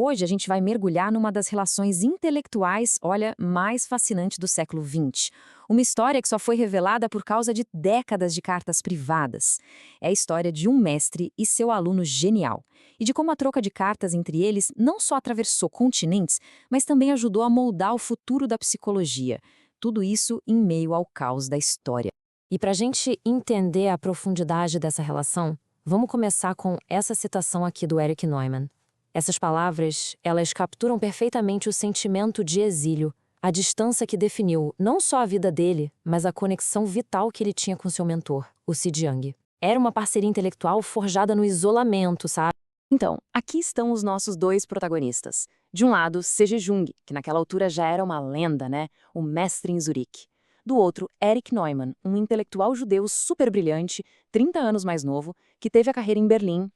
Hoje a gente vai mergulhar numa das relações intelectuais, olha, mais fascinantes do século XX. Uma história que só foi revelada por causa de décadas de cartas privadas. É a história de um mestre e seu aluno genial. E de como a troca de cartas entre eles não só atravessou continentes, mas também ajudou a moldar o futuro da psicologia. Tudo isso em meio ao caos da história. E para a gente entender a profundidade dessa relação, vamos começar com essa citação aqui do Erich Neumann. Essas palavras, elas capturam perfeitamente o sentimento de exílio, a distância que definiu não só a vida dele, mas a conexão vital que ele tinha com seu mentor, o Sid Young. Era uma parceria intelectual forjada no isolamento, sabe? Então, aqui estão os nossos dois protagonistas. De um lado, C.G. Jung, que naquela altura já era uma lenda, né? O mestre em Zurique. Do outro, Erich Neumann, um intelectual judeu super brilhante, 30 anos mais novo, que teve a carreira em Berlim,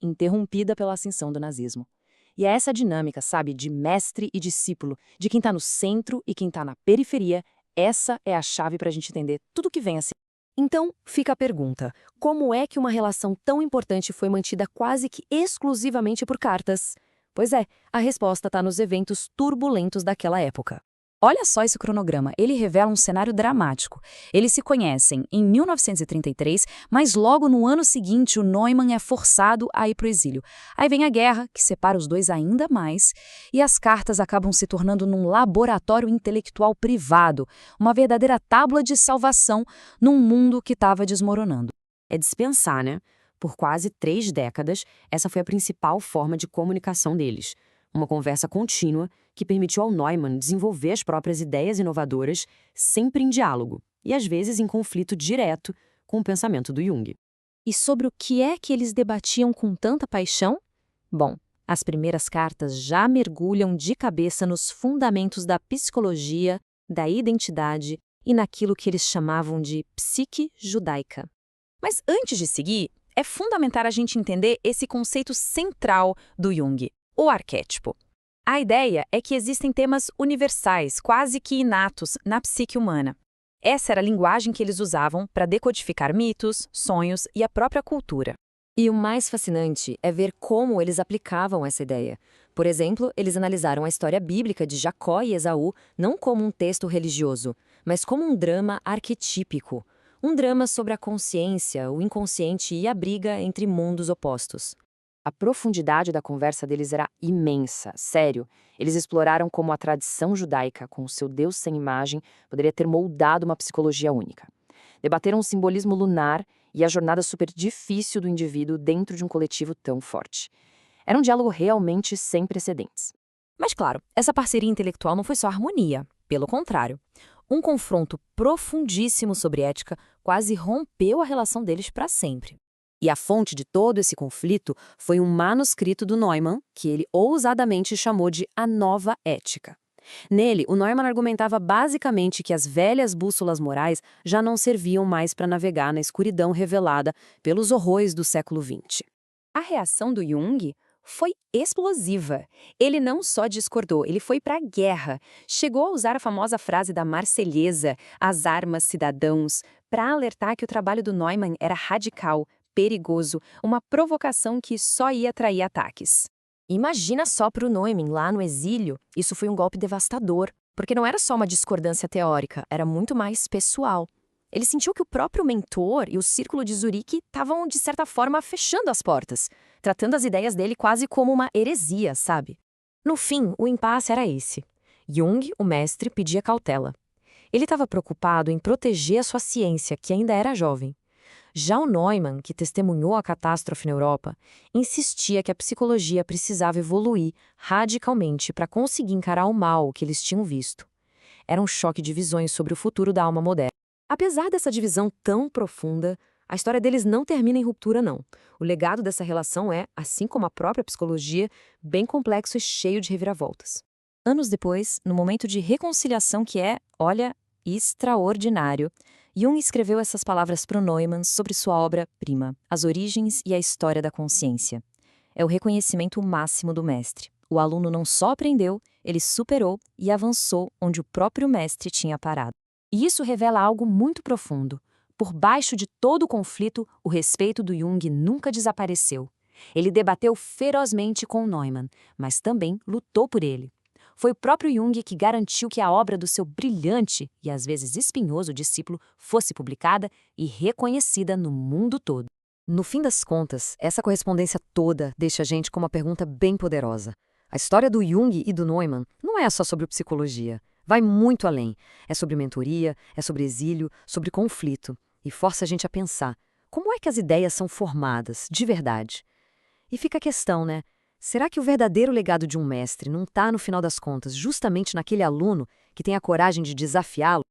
interrompida pela ascensão do nazismo. E é essa dinâmica, sabe, de mestre e discípulo, de quem está no centro e quem está na periferia, essa é a chave para a gente entender tudo que vem a seguir. Então, fica a pergunta, como é que uma relação tão importante foi mantida quase que exclusivamente por cartas? Pois é, a resposta está nos eventos turbulentos daquela época. Olha só esse cronograma, ele revela um cenário dramático. Eles se conhecem em 1933, mas logo no ano seguinte o Neumann é forçado a ir para o exílio. Aí vem a guerra, que separa os dois ainda mais, e as cartas acabam se tornando num laboratório intelectual privado, uma verdadeira tábua de salvação num mundo que estava desmoronando. É de se pensar, né? Por quase 3 décadas, essa foi a principal forma de comunicação deles. Uma conversa contínua que permitiu ao Neumann desenvolver as próprias ideias inovadoras, sempre em diálogo, e às vezes em conflito direto com o pensamento do Jung. E sobre o que é que eles debatiam com tanta paixão? Bom, as primeiras cartas já mergulham de cabeça nos fundamentos da psicologia, da identidade e naquilo que eles chamavam de psique judaica. Mas antes de seguir, é fundamental a gente entender esse conceito central do Jung, o arquétipo. A ideia é que existem temas universais, quase que inatos, na psique humana. Essa era a linguagem que eles usavam para decodificar mitos, sonhos e a própria cultura. E o mais fascinante é ver como eles aplicavam essa ideia. Por exemplo, eles analisaram a história bíblica de Jacó e Esaú não como um texto religioso, mas como um drama arquetípico. Um drama sobre a consciência, o inconsciente e a briga entre mundos opostos. A profundidade da conversa deles era imensa, sério. Eles exploraram como a tradição judaica, com o seu Deus sem imagem, poderia ter moldado uma psicologia única. Debateram o simbolismo lunar e a jornada super difícil do indivíduo dentro de um coletivo tão forte. Era um diálogo realmente sem precedentes. Mas claro, essa parceria intelectual não foi só harmonia, pelo contrário. Um confronto profundíssimo sobre ética quase rompeu a relação deles para sempre. E a fonte de todo esse conflito foi um manuscrito do Neumann, que ele ousadamente chamou de A Nova Ética. Nele, o Neumann argumentava basicamente que as velhas bússolas morais já não serviam mais para navegar na escuridão revelada pelos horrores do século XX. A reação do Jung foi explosiva. Ele não só discordou, ele foi para a guerra. Chegou a usar a famosa frase da Marselhesa, as armas cidadãos, para alertar que o trabalho do Neumann era radical, perigoso, uma provocação que só ia atrair ataques. Imagina só para o Neumann lá no exílio, isso foi um golpe devastador, porque não era só uma discordância teórica, era muito mais pessoal. Ele sentiu que o próprio mentor e o círculo de Zurique estavam, de certa forma, fechando as portas, tratando as ideias dele quase como uma heresia, sabe? No fim, o impasse era esse. Jung, o mestre, pedia cautela. Ele estava preocupado em proteger a sua ciência, que ainda era jovem. Já o Neumann, que testemunhou a catástrofe na Europa, insistia que a psicologia precisava evoluir radicalmente para conseguir encarar o mal que eles tinham visto. Era um choque de visões sobre o futuro da alma moderna. Apesar dessa divisão tão profunda, a história deles não termina em ruptura, não. O legado dessa relação é, assim como a própria psicologia, bem complexo e cheio de reviravoltas. Anos depois, no momento de reconciliação que é, olha, extraordinário, Jung escreveu essas palavras para o Neumann sobre sua obra-prima, As Origens e a História da Consciência. É o reconhecimento máximo do mestre. O aluno não só aprendeu, ele superou e avançou onde o próprio mestre tinha parado. E isso revela algo muito profundo. Por baixo de todo o conflito, o respeito do Jung nunca desapareceu. Ele debateu ferozmente com Neumann, mas também lutou por ele. Foi o próprio Jung que garantiu que a obra do seu brilhante e às vezes espinhoso discípulo fosse publicada e reconhecida no mundo todo. No fim das contas, essa correspondência toda deixa a gente com uma pergunta bem poderosa. A história do Jung e do Neumann não é só sobre psicologia. Vai muito além. É sobre mentoria, é sobre exílio, sobre conflito. E força a gente a pensar, como é que as ideias são formadas, de verdade? E fica a questão, né? Será que o verdadeiro legado de um mestre não está, no final das contas, justamente naquele aluno que tem a coragem de desafiá-lo?